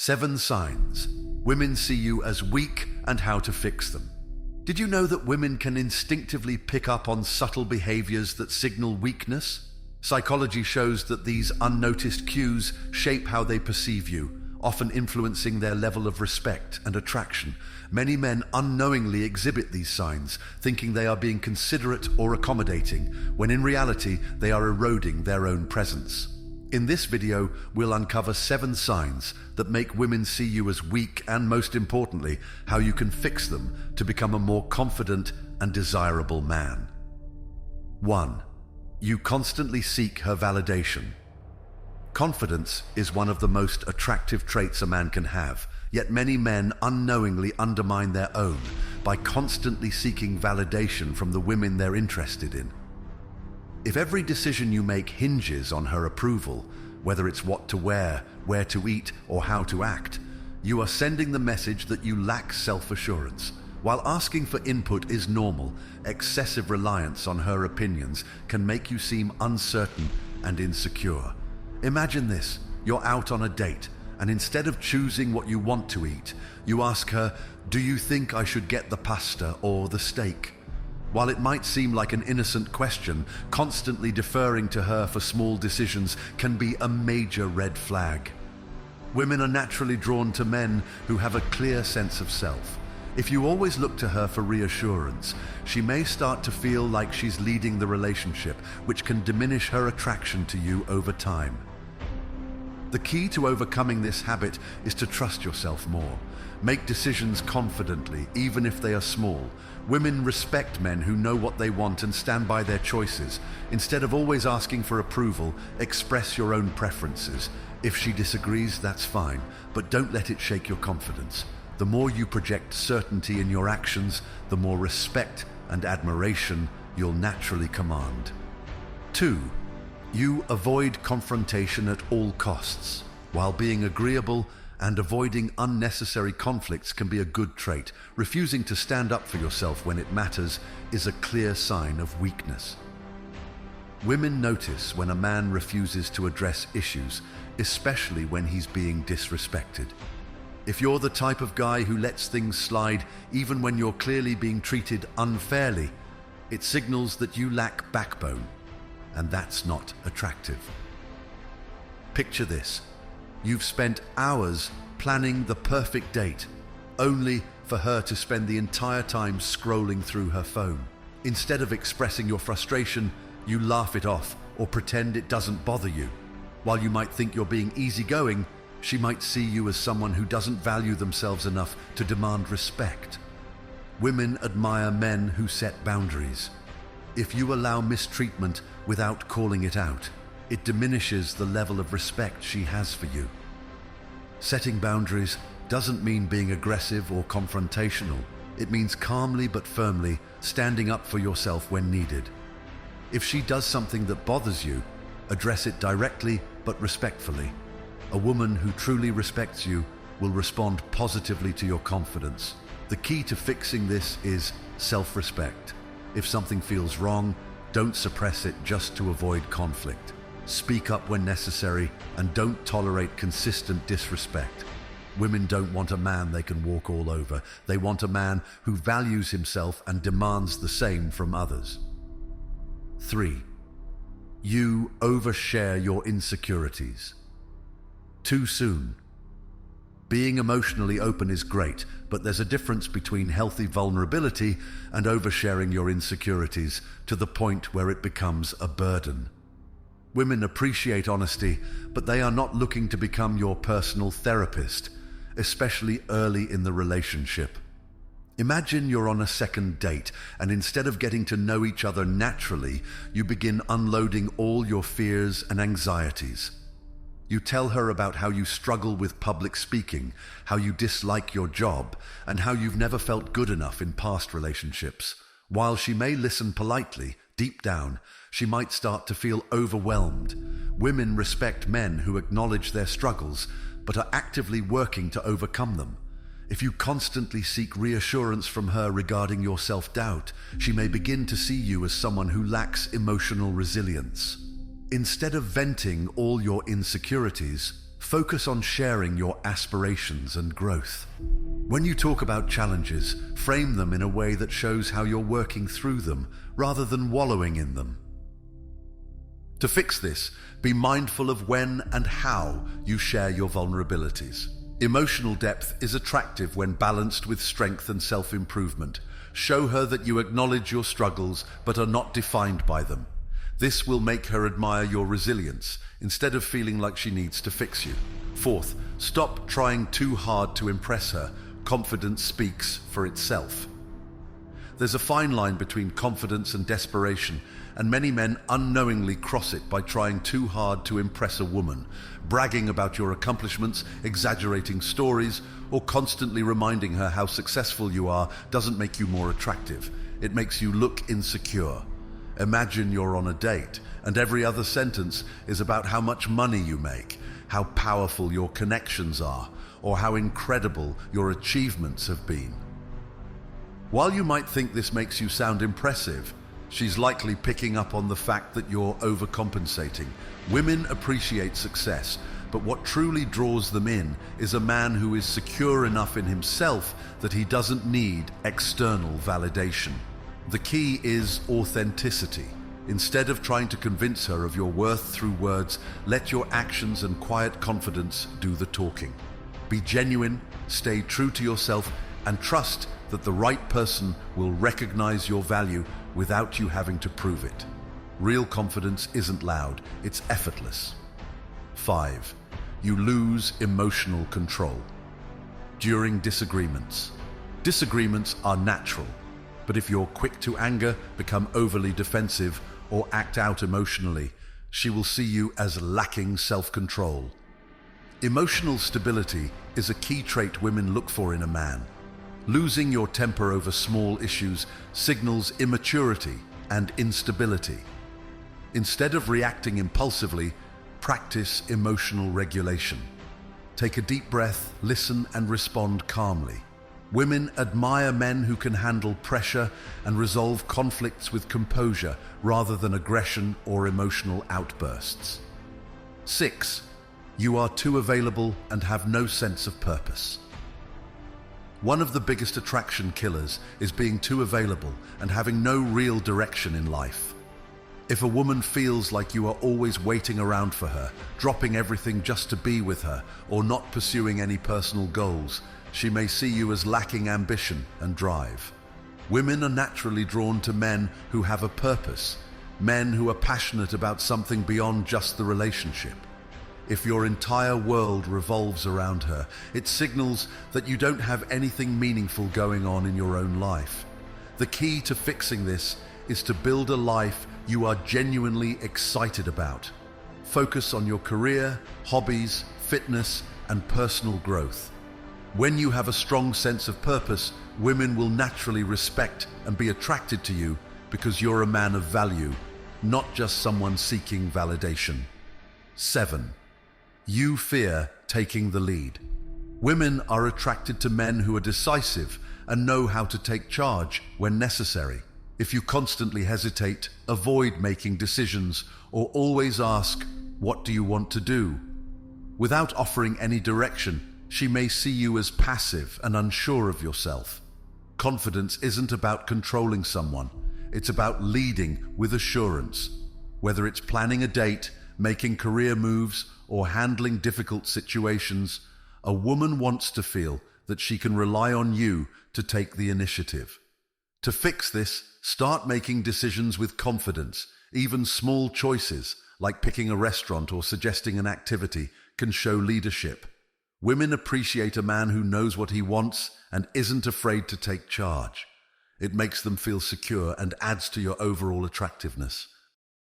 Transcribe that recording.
7 signs women see you as weak and how to fix them. Did you know that women can instinctively pick up on subtle behaviors that signal weakness? Psychology shows that these unnoticed cues shape how they perceive you, often influencing their level of respect and attraction. Many men unknowingly exhibit these signs, thinking they are being considerate or accommodating, when in reality they are eroding their own presence. In this video, we'll uncover 7 signs that make women see you as weak and, most importantly, how you can fix them to become a more confident and desirable man. 1. You constantly seek her validation. Confidence is one of the most attractive traits a man can have, yet many men unknowingly undermine their own by constantly seeking validation from the women they're interested in. If every decision you make hinges on her approval, whether it's what to wear, where to eat, or how to act, you are sending the message that you lack self-assurance. While asking for input is normal, excessive reliance on her opinions can make you seem uncertain and insecure. Imagine this: you're out on a date, and instead of choosing what you want to eat, you ask her, "Do you think I should get the pasta or the steak?" While it might seem like an innocent question, constantly deferring to her for small decisions can be a major red flag. Women are naturally drawn to men who have a clear sense of self. If you always look to her for reassurance, she may start to feel like she's leading the relationship, which can diminish her attraction to you over time. The key to overcoming this habit is to trust yourself more. Make decisions confidently, even if they are small. Women respect men who know what they want and stand by their choices. Instead of always asking for approval, express your own preferences. If she disagrees, that's fine, but don't let it shake your confidence. The more you project certainty in your actions, the more respect and admiration you'll naturally command. 2. You avoid confrontation at all costs. While being agreeable and avoiding unnecessary conflicts can be a good trait, refusing to stand up for yourself when it matters is a clear sign of weakness. Women notice when a man refuses to address issues, especially when he's being disrespected. If you're the type of guy who lets things slide even when you're clearly being treated unfairly, it signals that you lack backbone, and that's not attractive. Picture this: you've spent hours planning the perfect date, only for her to spend the entire time scrolling through her phone. Instead of expressing your frustration, you laugh it off or pretend it doesn't bother you. While you might think you're being easygoing, she might see you as someone who doesn't value themselves enough to demand respect. Women admire men who set boundaries. If you allow mistreatment without calling it out, it diminishes the level of respect she has for you. Setting boundaries doesn't mean being aggressive or confrontational. It means calmly but firmly standing up for yourself when needed. If she does something that bothers you, address it directly but respectfully. A woman who truly respects you will respond positively to your confidence. The key to fixing this is self-respect. If something feels wrong, don't suppress it just to avoid conflict. Speak up when necessary, and don't tolerate consistent disrespect. Women don't want a man they can walk all over. They want a man who values himself and demands the same from others. 3. You overshare your insecurities. Too soon. Being emotionally open is great, but there's a difference between healthy vulnerability and oversharing your insecurities to the point where it becomes a burden. Women appreciate honesty, but they are not looking to become your personal therapist, especially early in the relationship. Imagine you're on a second date, and instead of getting to know each other naturally, you begin unloading all your fears and anxieties. You tell her about how you struggle with public speaking, how you dislike your job, and how you've never felt good enough in past relationships. While she may listen politely, deep down, she might start to feel overwhelmed. Women respect men who acknowledge their struggles, but are actively working to overcome them. If you constantly seek reassurance from her regarding your self-doubt, she may begin to see you as someone who lacks emotional resilience. Instead of venting all your insecurities, Focus on sharing your aspirations and growth. When you talk about challenges, frame them in a way that shows how you're working through them rather than wallowing in them. To fix this, be mindful of when and how you share your vulnerabilities. Emotional depth is attractive when balanced with strength and self-improvement. Show her that you acknowledge your struggles but are not defined by them. This will make her admire your resilience instead of feeling like she needs to fix you. Fourth, stop trying too hard to impress her. Confidence speaks for itself. There's a fine line between confidence and desperation, and many men unknowingly cross it by trying too hard to impress a woman, bragging about your accomplishments, exaggerating stories, or constantly reminding her how successful you are doesn't make you more attractive. It makes you look insecure. Imagine you're on a date, and every other sentence is about how much money you make, how powerful your connections are, or how incredible your achievements have been. While you might think this makes you sound impressive, she's likely picking up on the fact that you're overcompensating. Women appreciate success, but what truly draws them in is a man who is secure enough in himself that he doesn't need external validation. The key is authenticity. Instead of trying to convince her of your worth through words, let your actions and quiet confidence do the talking. Be genuine, stay true to yourself, and trust that the right person will recognize your value without you having to prove it. Real confidence isn't loud, it's effortless. 5. You lose emotional control. During disagreements. Disagreements are natural, but if you're quick to anger, become overly defensive, or act out emotionally, she will see you as lacking self-control. Emotional stability is a key trait women look for in a man. Losing your temper over small issues signals immaturity and instability. Instead of reacting impulsively, practice emotional regulation. Take a deep breath, listen, and respond calmly. Women admire men who can handle pressure and resolve conflicts with composure rather than aggression or emotional outbursts. 6. You are too available and have no sense of purpose. One of the biggest attraction killers is being too available and having no real direction in life. If a woman feels like you are always waiting around for her, dropping everything just to be with her, or not pursuing any personal goals, she may see you as lacking ambition and drive. Women are naturally drawn to men who have a purpose, men who are passionate about something beyond just the relationship. If your entire world revolves around her, it signals that you don't have anything meaningful going on in your own life. The key to fixing this is to build a life you are genuinely excited about. Focus on your career, hobbies, fitness, and personal growth. When you have a strong sense of purpose, women will naturally respect and be attracted to you because you're a man of value, not just someone seeking validation. 7. You fear taking the lead. Women are attracted to men who are decisive and know how to take charge when necessary. If you constantly hesitate, avoid making decisions, or always ask, "What do you want to do?" without offering any direction, she may see you as passive and unsure of yourself. Confidence isn't about controlling someone, it's about leading with assurance. Whether it's planning a date, making career moves, or handling difficult situations, a woman wants to feel that she can rely on you to take the initiative. To fix this, start making decisions with confidence. Even small choices, like picking a restaurant or suggesting an activity, can show leadership. Women appreciate a man who knows what he wants and isn't afraid to take charge. It makes them feel secure and adds to your overall attractiveness.